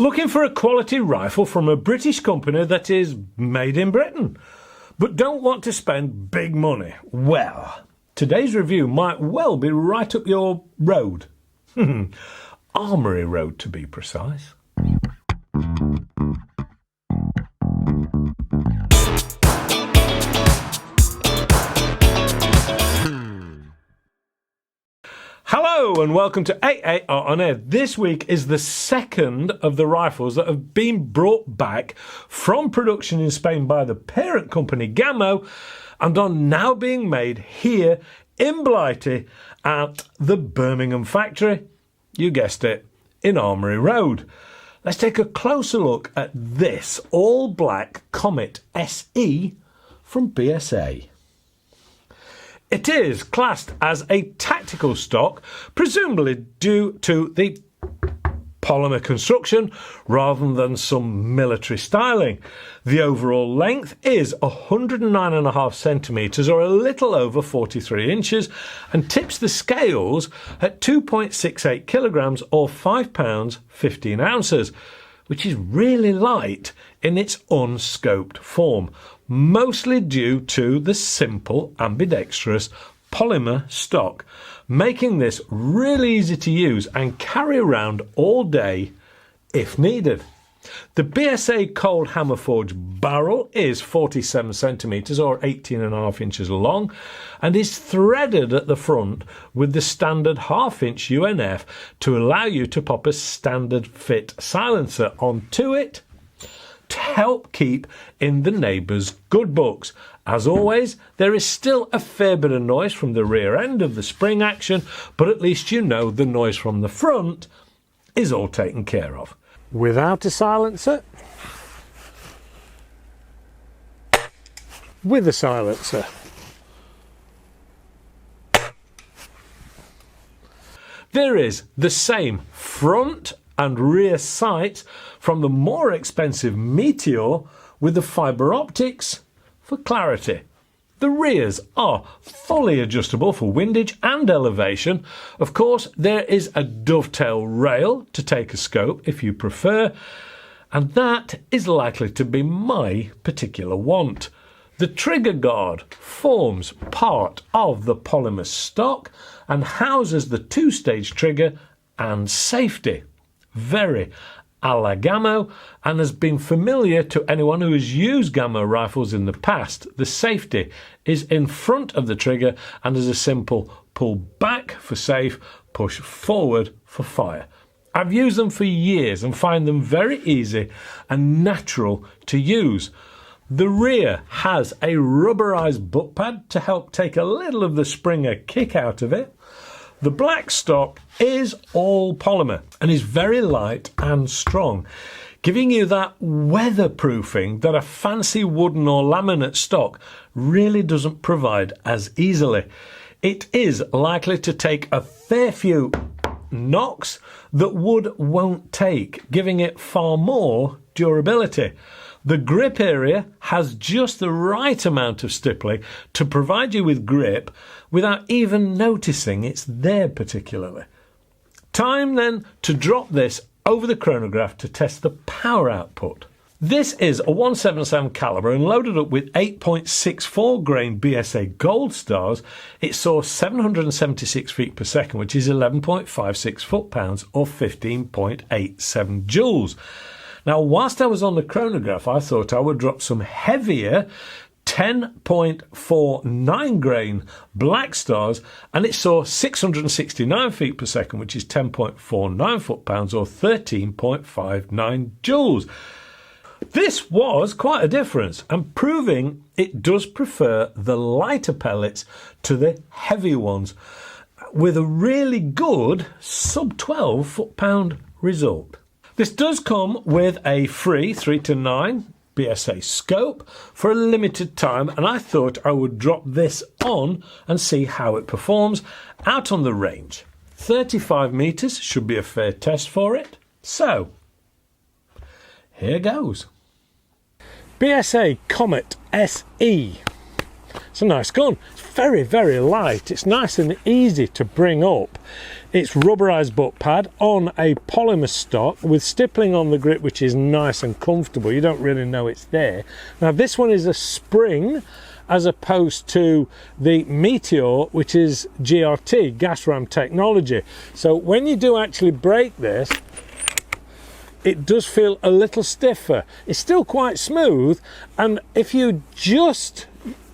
Looking for a quality rifle from a British company that is made in Britain, but don't want to spend big money? Well, today's review might well be right up your road. Armoury Road, to be precise. Hello and welcome to AAR On Air. This week is the second of the rifles that have been brought back from production in Spain by the parent company Gammo and are now being made here in Blighty at the Birmingham factory. You guessed it, in Armoury Road. Let's take a closer look at this all-black Comet SE from BSA. It is classed as a tactical stock, presumably due to the polymer construction rather than some military styling. The overall length is 109.5 centimetres or a little over 43 inches and tips the scales at 2.68 kilograms or 5 pounds 15 ounces, which is really light in its unscoped form, mostly due to the simple ambidextrous polymer stock, making this really easy to use and carry around all day if needed. The BSA cold hammer forged barrel is 47 centimetres or 18.5 inches long and is threaded at the front with the standard half-inch UNF to allow you to pop a standard fit silencer onto it to help keep in the neighbour's good books. As always, there is still a fair bit of noise from the rear end of the spring action, but at least you know the noise from the front is all taken care of. Without a silencer, with a silencer. There is the same front and rear sights from the more expensive Meteor with the fibre optics for clarity. The rears are fully adjustable for windage and elevation. Of course, there is a dovetail rail to take a scope if you prefer, and that is likely to be my particular want. The trigger guard forms part of the polymer stock and houses the two-stage trigger and safety. Very a la Gammo, and has been familiar to anyone who has used Gammo rifles in the past. The safety is in front of the trigger and is a simple pull back for safe, push forward for fire. I've used them for years and find them very easy and natural to use. The rear has a rubberized butt pad to help take a little of the Springer kick out of it. The black stock is all polymer and is very light and strong, giving you that weatherproofing that a fancy wooden or laminate stock really doesn't provide as easily. It is likely to take a fair few knocks that wood won't take, giving it far more durability. The grip area has just the right amount of stippling to provide you with grip without even noticing it's there particularly. Time then to drop this over the chronograph to test the power output. This is a 177 caliber and loaded up with 8.64 grain BSA gold stars. It saw 776 feet per second, which is 11.56 foot-pounds or 15.87 joules. Now, whilst I was on the chronograph, I thought I would drop some heavier 10.49 grain black stars, and it saw 669 feet per second, which is 10.49 foot-pounds or 13.59 joules. This was quite a difference, and proving it does prefer the lighter pellets to the heavier ones, with a really good sub-12 foot-pound result. This does come with a free 3-9 BSA scope for a limited time, and I thought I would drop this on and see how it performs out on the range. 35 metres should be a fair test for it. So, here goes. BSA Comet SE. It's a nice gun. It's very, very light. It's nice and easy to bring up. It's rubberized butt pad on a polymer stock with stippling on the grip, which is nice and comfortable. You don't really know it's there. Now this one is a spring as opposed to the Meteor, which is GRT, gas ram technology. So when you do actually break this, it does feel a little stiffer. It's still quite smooth, and if you just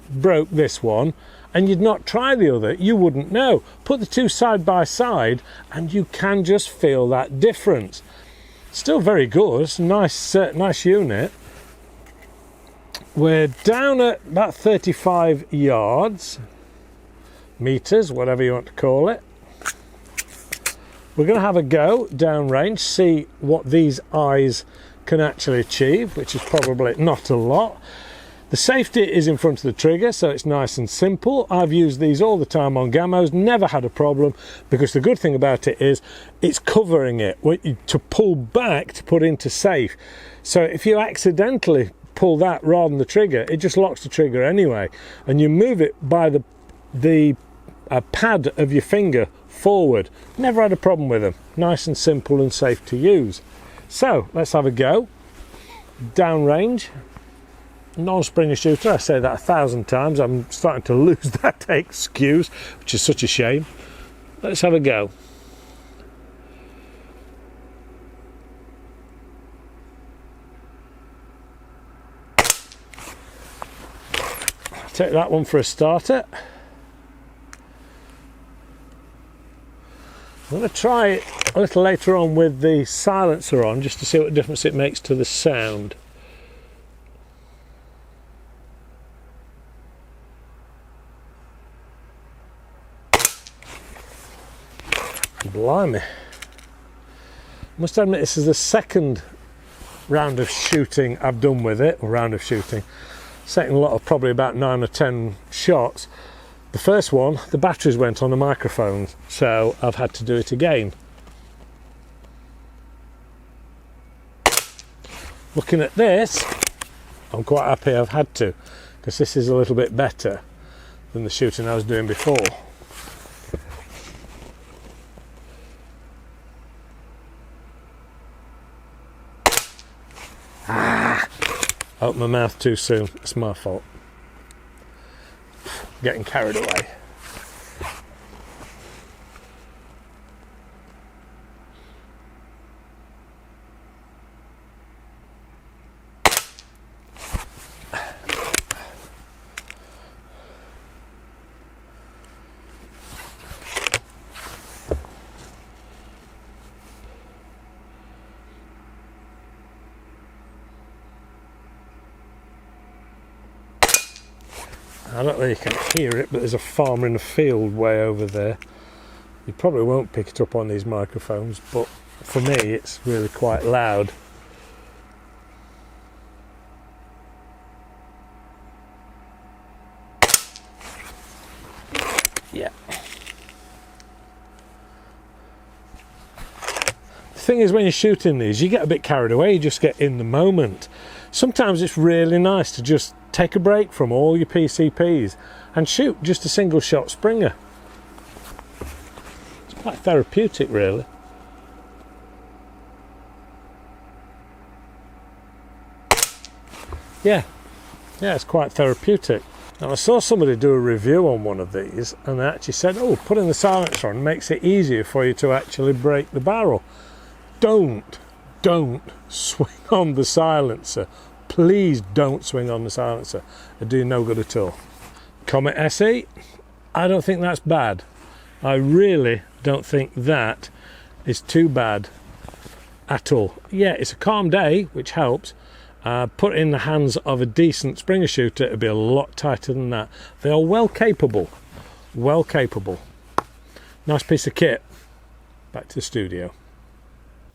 broke this one and you'd not try the other, you wouldn't know. Put the two side by side and you can just feel that difference. Still very good. It's a nice unit. We're down at about 35 yards, meters, whatever you want to call it. We're going to have a go downrange, see what these eyes can actually achieve, which is probably not a lot. The safety is in front of the trigger, so it's nice and simple. I've used these all the time on gammos, never had a problem, because the good thing about it is it's covering it to pull back to put into safe. So if you accidentally pull that rather than the trigger, it just locks the trigger anyway, and you move it by the pad of your finger forward. Never had a problem with them. Nice and simple and safe to use. So let's have a go. Downrange. Non-springer shooter, I say that 1,000 times. I'm starting to lose that excuse, which is such a shame. Let's have a go. Take that one for a starter. I'm going to try it a little later on with the silencer on, just to see what difference it makes to the sound. Blimey. Must admit, this is the second round of shooting I've done with it, or round of shooting. Second lot of probably about 9 or 10 shots. The first one, the batteries went on the microphone, so I've had to do it again. Looking at this, I'm quite happy I've had to, because this is a little bit better than the shooting I was doing before. Opened my mouth too soon. It's my fault. Getting carried away. I don't know if you can hear it, but there's a farmer in a field way over there. You probably won't pick it up on these microphones, but for me it's really quite loud. Yeah. The thing is, when you're shooting these, you get a bit carried away, you just get in the moment. Sometimes it's really nice to just take a break from all your PCPs and shoot just a single shot Springer. It's quite therapeutic, really. Yeah, it's quite therapeutic. Now, I saw somebody do a review on one of these, and they actually said, oh, putting the silencer on makes it easier for you to actually break the barrel. Don't swing on the silencer. Please don't swing on the silencer. It'll do no good at all. Comet SE, I don't think that's bad. I really don't think that is too bad at all. Yeah, it's a calm day, which helps. Put it in the hands of a decent Springer shooter, it'll be a lot tighter than that. They are well capable. Well capable. Nice piece of kit. Back to the studio.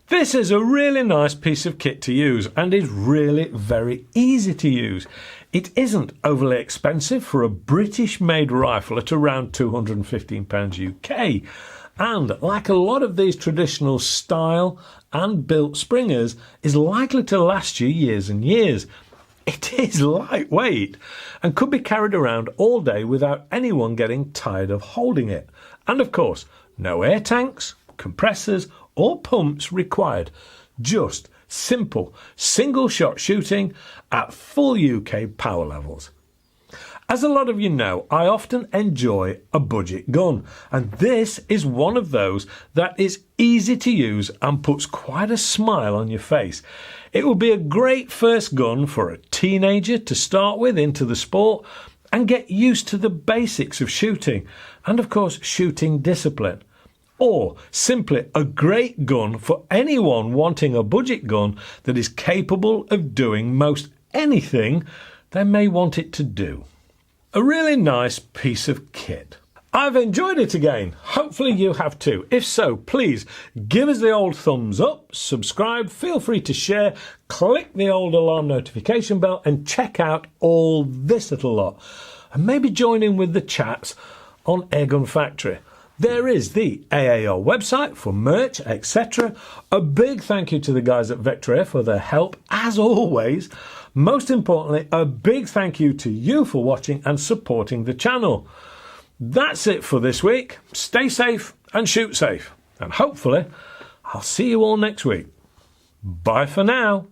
This is a really nice piece of kit to use and is really very easy to use. It isn't overly expensive for a British-made rifle at around £215 UK. And like a lot of these traditional style and built Springers, is likely to last you years and years. It is lightweight and could be carried around all day without anyone getting tired of holding it. And of course, No air tanks, compressors or pumps required. Just simple single-shot shooting at full UK power levels. As a lot of you know, I often enjoy a budget gun, and this is one of those that is easy to use and puts quite a smile on your face. It will be a great first gun for a teenager to start with into the sport and get used to the basics of shooting and, of course, shooting discipline. Or simply a great gun for anyone wanting a budget gun that is capable of doing most anything they may want it to do. A really nice piece of kit. I've enjoyed it again. Hopefully you have too. If so, please give us the old thumbs up, subscribe, feel free to share, click the old alarm notification bell and check out all this little lot. And maybe join in with the chats on Airgun Factory. There is the AAR website for merch, etc. A big thank you to the guys at Vector for their help, as always. Most importantly, a big thank you to you for watching and supporting the channel. That's it for this week. Stay safe and shoot safe. And hopefully, I'll see you all next week. Bye for now.